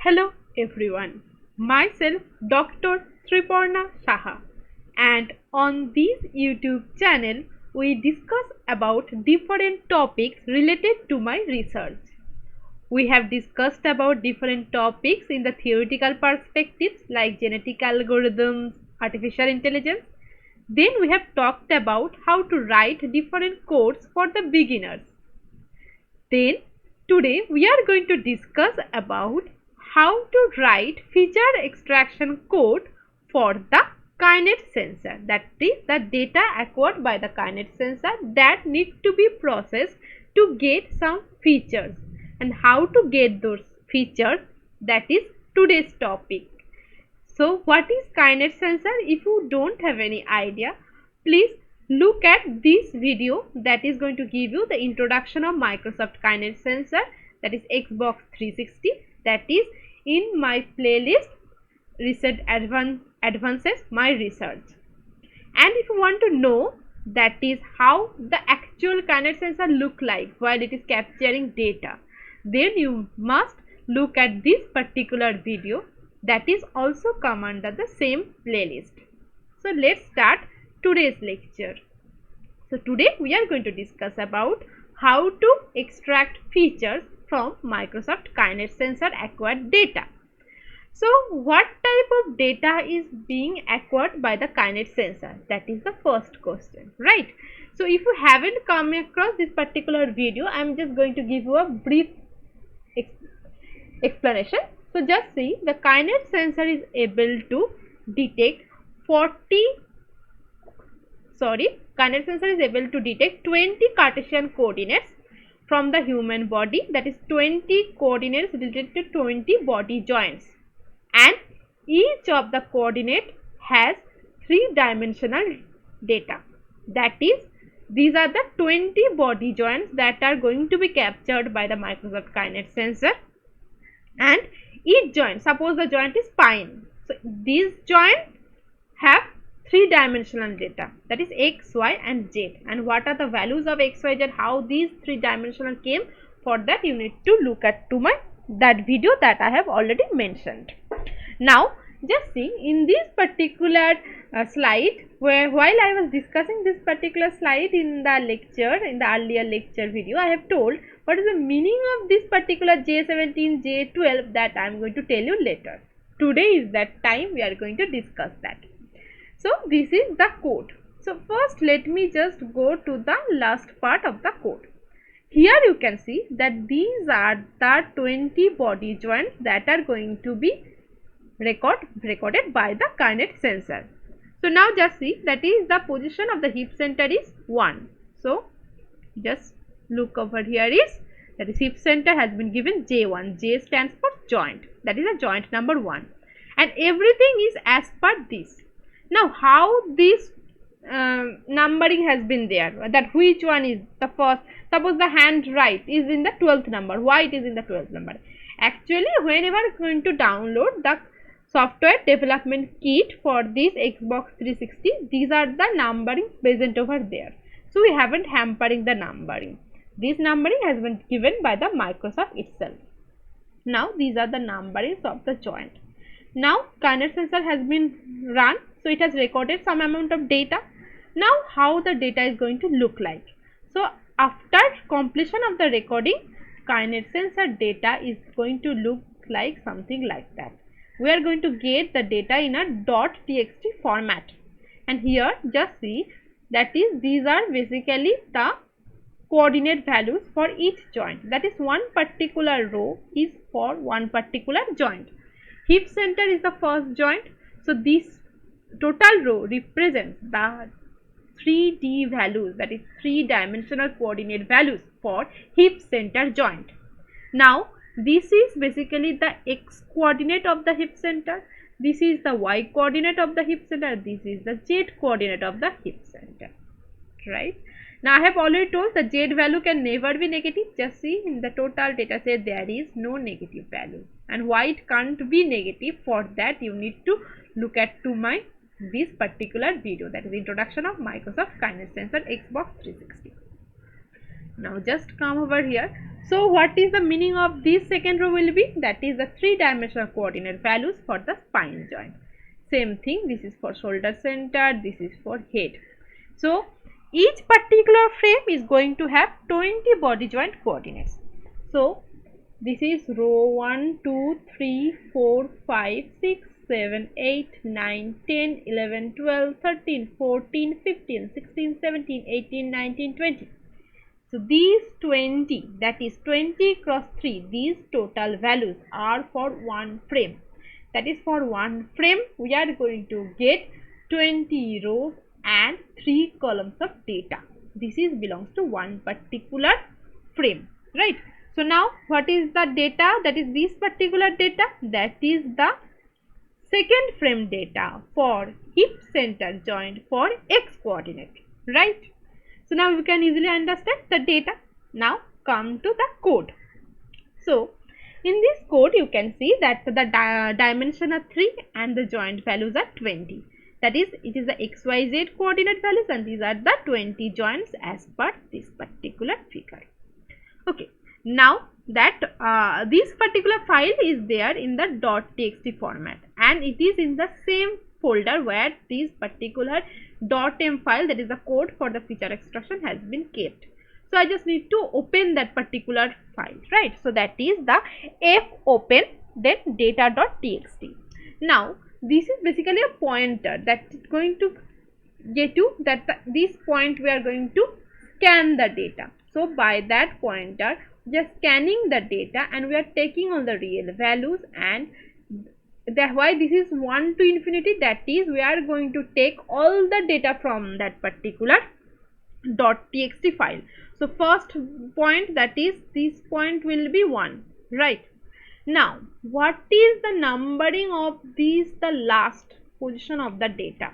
Hello everyone, myself Dr. Sriparna Saha, and on this YouTube channel we discuss about different topics related to my research. We have discussed about different topics in the theoretical perspectives like genetic algorithms, artificial intelligence. Then we have talked about how to write different codes for the beginners. Then today we are going to discuss about how to write feature extraction code for the kinect sensor, that is the data acquired by the kinect sensor that need to be processed to get some features, and how to get those features, that is today's topic. So what is kinect sensor? If you don't have any idea, please look at this video that is going to give you the introduction of Microsoft Kinect Sensor, that is Xbox 360, that is in my playlist Research Advances My Research. And if you want to know that is how the actual Kinect sensor look like while it is capturing data, then you must look at this particular video that is also come under the same playlist. So let's start today's lecture. So today we are going to discuss about how to extract features from Microsoft Kinect sensor acquired data. So what type of data is being acquired by the Kinect sensor? That is the first question, right? So if you haven't come across this particular video, I am just going to give you a brief explanation. So just see, the Kinect sensor is able to detect Kinect sensor is able to detect 20 Cartesian coordinates from the human body, that is 20 coordinates related to 20 body joints, and each of the coordinate has 3-dimensional data, that is these are the 20 body joints that are going to be captured by the Microsoft Kinect sensor. And each joint, suppose the joint is spine, so these joints have 3-dimensional data, that is x, y and z, and what are the values of x, y, z, how these 3-dimensional came, for that you need to look at to that video that I have already mentioned. Now just see, in this particular slide, where while I was discussing this particular slide in the lecture, in the earlier lecture video, I have told what is the meaning of this particular J17, J12, that I am going to tell you later. Today is that time we are going to discuss that. So this is the code. So first let me just go to the last part of the code. Here you can see that these are the 20 body joints that are going to be recorded by the Kinect sensor. So now just see, that is the position of the hip center is 1. So just look over here is, that is hip center has been given J1. J stands for joint, that is a joint number 1, and everything is as per this. Now how this numbering has been there, that which one is the first, suppose the hand right is in the 12th number, why it is in the 12th number? Actually whenever you are going to download the software development kit for this Xbox 360, these are the numbering present over there. So we haven't hampering the numbering. This numbering has been given by the Microsoft itself. Now these are the numberings of the joint. Now Kinect sensor has been run, so it has recorded some amount of data. Now how the data is going to look like? So after completion of the recording, Kinect sensor data is going to look like something like that. We are going to get the data in a .txt format, and here just see, that is these are basically the coordinate values for each joint, that is one particular row is for one particular joint. Hip center is the first joint, so this total row represents the 3D values, that is 3-dimensional coordinate values for hip center joint. Now this is basically the x coordinate of the hip center, this is the y coordinate of the hip center, this is the z coordinate of the hip center, right? Now I have already told the z value can never be negative. Just see, in the total data set there is no negative value, and why it can't be negative, for that you need to look at to my this particular video, that is introduction of Microsoft Kinect sensor Xbox 360. Now just come over here. So what is the meaning of this second row will be? That is the three-dimensional coordinate values for the spine joint. Same thing, this is for shoulder center, this is for head. So each particular frame is going to have 20 body joint coordinates. So this is row 1, 2, 3, 4, 5, 6, 7, 8, 9, 10, 11, 12, 13, 14, 15, 16, 17, 18, 19, 20. So these 20, that is 20 cross 3, these total values are for one frame. That is for one frame we are going to get 20 rows and 3 columns of data. This is belongs to one particular frame, right? So now what is the data? That is this particular data, that is the second frame data for hip center joint for x coordinate, right? So now you can easily understand the data. Now come to the code. So in this code you can see that the dimension are 3 and the joint values are 20. That is, it is the xyz coordinate values and these are the 20 joints as per this particular figure. Okay, now that this particular file is there in the .txt format and it is in the same folder where this particular .m file, that is the code for the feature extraction, has been kept. So I just need to open that particular file, right? So that is the fopen then data.txt. Now this is basically a pointer that is going to get you that this point we are going to scan the data. So by that pointer just scanning the data and we are taking all the real values, and that why this is 1 to infinity, that is we are going to take all the data from that particular .txt file. So first point, that is this point will be 1, right? Now what is the numbering of these, the last position of the data?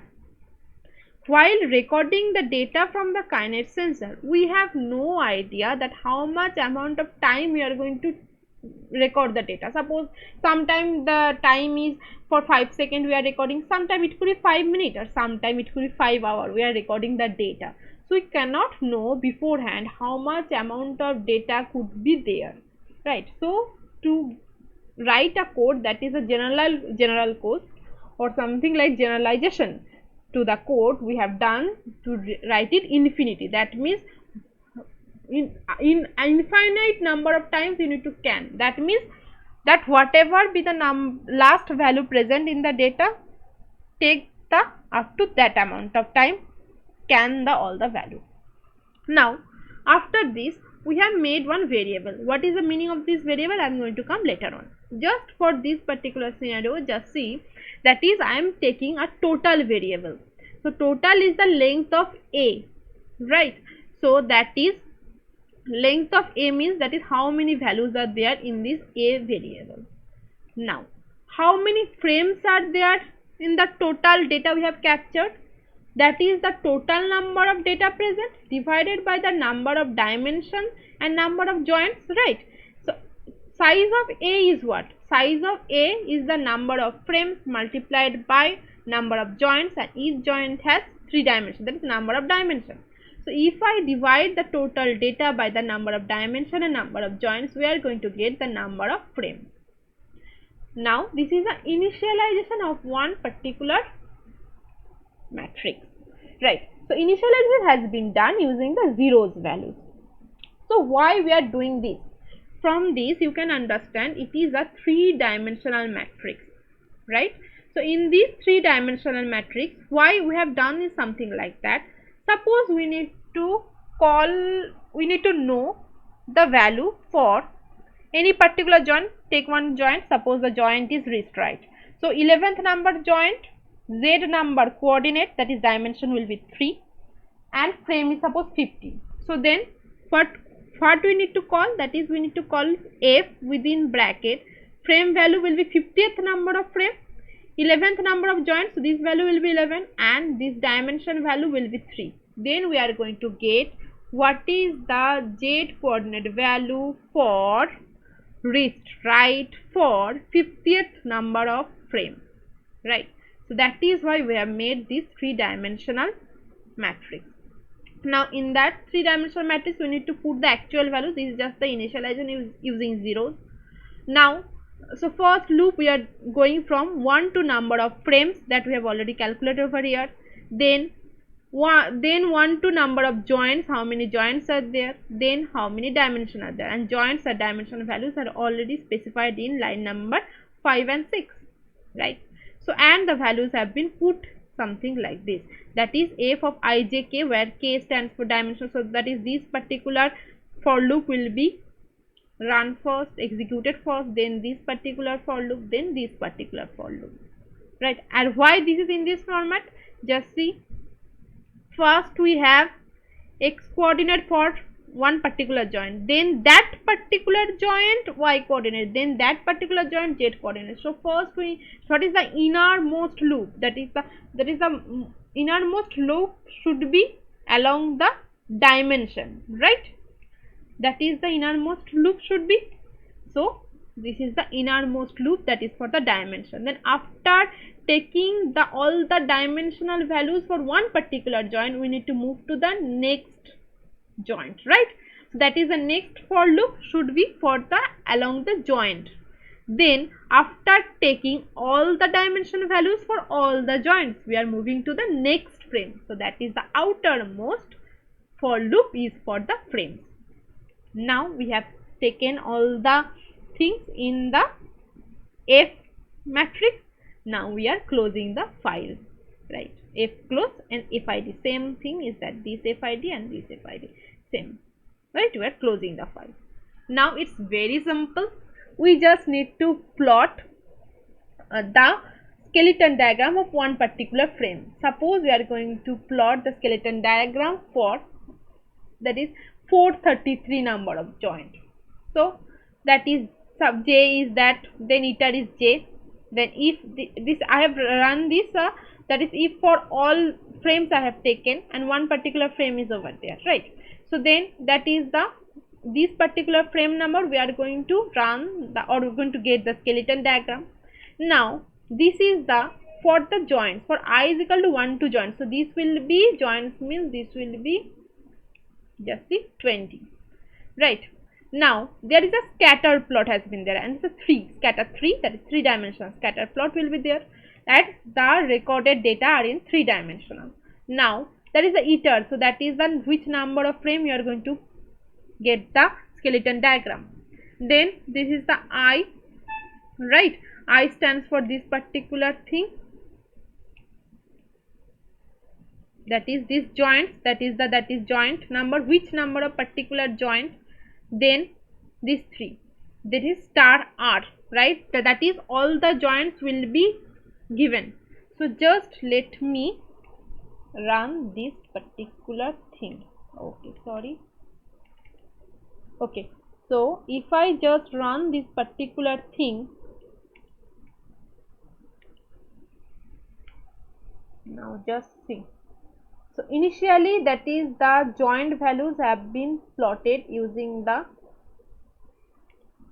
While recording the data from the Kinect sensor, we have no idea that how much amount of time we are going to record the data. Suppose sometime the time is for 5 seconds we are recording, sometime it could be 5 minutes, or sometime it could be 5 hours we are recording the data. So we cannot know beforehand how much amount of data could be there, right? So to write a code that is a general code or something like generalization to the code, we have done to write it infinity. That means in infinite number of times you need to scan. That means that whatever be the last value present in the data, take the up to that amount of time, scan all the value. Now after this we have made one variable. What is the meaning of this variable? I am going to come later on. Just for this particular scenario, just see, that is I am taking a total variable. So total is the length of A, right? So that is length of A means that is how many values are there in this A variable. Now how many frames are there in the total data we have captured? That is the total number of data present divided by the number of dimensions and number of joints, right? So size of A is what? Size of A is the number of frames multiplied by number of joints, and each joint has 3 dimensions, that is number of dimensions. So if I divide the total data by the number of dimensions and number of joints, we are going to get the number of frames. Now this is the initialization of one particular matrix, right? So initialization has been done using the zeros values. So why we are doing this? From this you can understand it is a 3-dimensional matrix, right? So in this 3-dimensional matrix, why we have done is something like that. Suppose we need to know the value for any particular joint. Take one joint, suppose the joint is wrist, right? So 11th number joint, Z number coordinate, that is dimension will be 3 and frame is suppose 50. So then what we need to call? That is we need to call F within bracket, frame value will be 50th number of frame, 11th number of joints, so this value will be 11 and this dimension value will be 3. Then we are going to get what is the Z coordinate value for wrist, right, for 50th number of frame, right? So that is why we have made this 3-dimensional matrix. Now in that 3-dimensional matrix we need to put the actual values. This is just the initialization using zeros. Now, so first loop we are going from 1 to number of frames that we have already calculated over here. Then 1 to number of joints, how many joints are there, then how many dimensions are there, and joints or dimensional values are already specified in line number 5 and 6, right? So and the values have been put something like this, that is f of I, j, k, where k stands for dimension. So that is this particular for loop will be run first, executed first, then this particular for loop, then this particular for loop, right? And why this is in this format, just see. First we have x coordinate for one particular joint, then that particular joint y coordinate, then that particular joint z coordinate. So first what is the innermost loop, that is the innermost loop should be along the dimension, right? That is the innermost loop should be. So this is the innermost loop, that is for the dimension. Then after taking all the dimensional values for one particular joint, we need to move to the next joint, right? That is the next for loop should be for the along the joint. Then after taking all the dimensional values for all the joints, we are moving to the next frame. So that is the outermost for loop is for the frames. Now we have taken all the things in the F matrix. Now we are closing the file, right? F close and FID, same thing is that this FID and this FID same, right? We are closing the file. Now it's very simple. We just need to plot the skeleton diagram of one particular frame. Suppose we are going to plot the skeleton diagram for, that is 433 number of joint. So that is sub j is that, then iter is j. Then if this I have run this, that is if for all frames I have taken and one particular frame is over there, right? So then that is the this particular frame number we are going to run the, or we are going to get the skeleton diagram. Now this is the for the joints for I is equal to 1 to joints. So this will be joints means this will be just the 20, right? Now there is a scatter plot has been there, and it's a 3 scatter 3, that is 3 dimensional scatter plot will be there, and the recorded data are in 3 dimensional. Now that is the iter, so that is the which number of frame you are going to get the skeleton diagram. Then this is the I, right? I stands for this particular thing, that is this joint, that is joint number, which number of particular joint, then this 3, that is star R, right? That is all the joints will be given. So just let me run this particular thing. Okay, sorry. Okay, so if I just run this particular thing, now just see. So initially that is the joint values have been plotted using the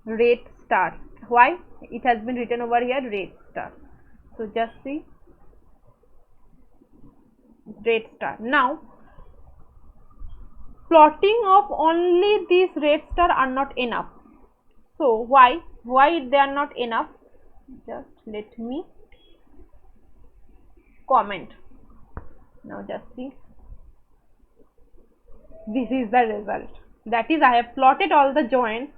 red star. Why? It has been written over here red star. So just see red star. Now plotting of only this red star are not enough. So why they are not enough? Just let me comment. Now just see, this is the result, that is I have plotted all the joints,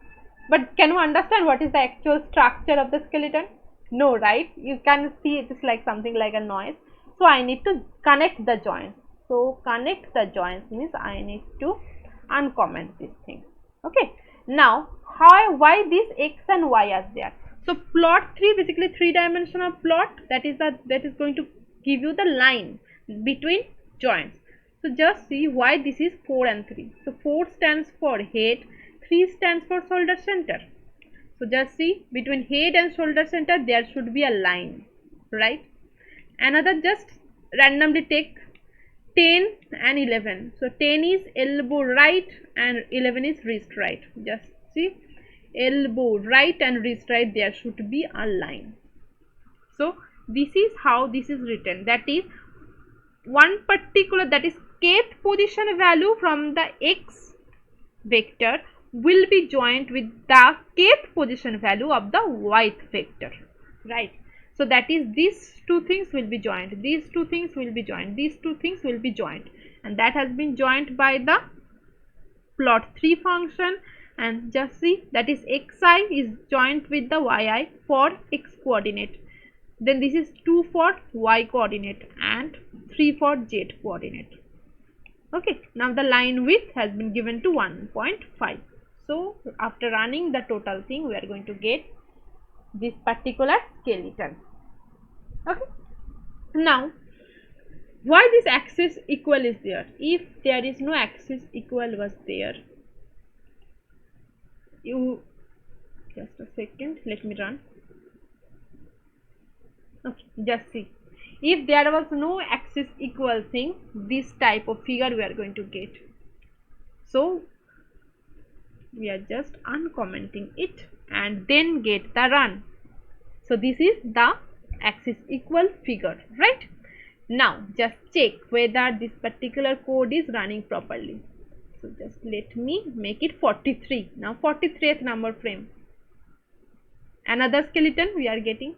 but can you understand what is the actual structure of the skeleton? No, right? You can see it is like something like a noise. So I need to connect the joints. So connect the joints means I need to uncomment this thing. Okay, now why this x and y are there? So plot 3, basically 3-dimensional plot, that is going to give you the line between joints. So just see why this is 4 and 3. So 4 stands for head, 3 stands for shoulder center. So just see between head and shoulder center there should be a line, right? Another, just randomly take 10 and 11. So 10 is elbow right and 11 is wrist right. Just see elbow right and wrist right, there should be a line. So this is how this is written, that is one particular, that is kth position value from the x vector will be joined with the kth position value of the y vector, right? So that is, these two things will be joined, these two things will be joined, these two things will be joined, and that has been joined by the plot 3 function. And just see, that is xi is joined with the yi for x coordinate, then this is 2 for y coordinate and 3 for z coordinate. Okay, now the line width has been given to 1.5. so after running the total thing, we are going to get this particular skeleton. Okay, now why this axis equal is there? If there is no axis equal was there, you just a second, let me run. Okay, just see, if there was no axis equal thing, this type of figure we are going to get. So we are just uncommenting it and then get the run. So this is the axis equal figure, right? Now just check whether this particular code is running properly. So just let me make it 43. Now 43th number frame, another skeleton we are getting.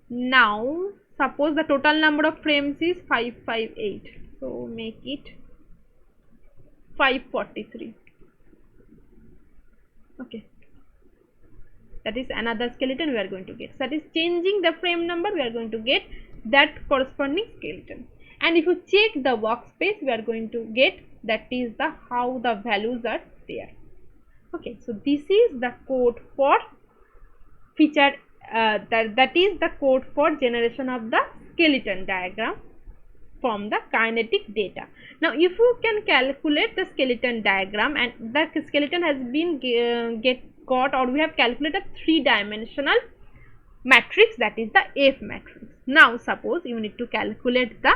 Now suppose the total number of frames is 558, so make it 543. Okay, that is another skeleton we are going to get. So that is changing the frame number, we are going to get that corresponding skeleton. And if you check the workspace, we are going to get, that is the how the values are there. Okay, so this is the code for feature, that is the code for generation of the skeleton diagram from the kinetic data. Now if you can calculate the skeleton diagram, and the skeleton has been got or we have calculated 3-dimensional matrix, that is the F matrix. Now suppose you need to calculate the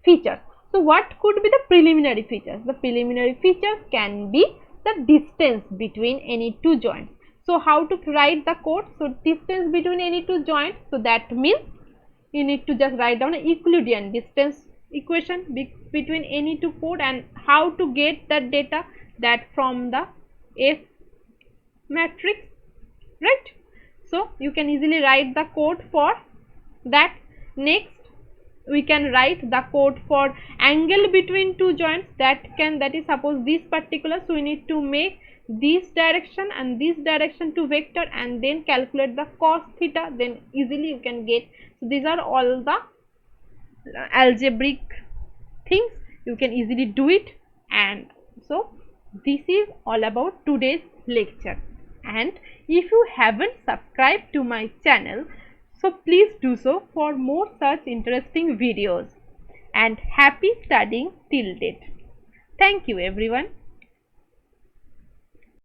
features. So what could be the preliminary features? The preliminary features can be the distance between any two joints. So how to write the code? So distance between any two joints, so that means you need to just write down an Euclidean distance equation between any two code. And how to get that data? That from the F matrix, right? So you can easily write the code for that. Next we can write the code for angle between two joints, that is suppose this particular, so we need to make this direction and this direction to vector and then calculate the cos theta, then easily you can get. So these are all the algebraic things, you can easily do it. And so this is all about today's lecture. And if you haven't subscribed to my channel, so please do so for more such interesting videos. And happy studying till date. Thank you everyone.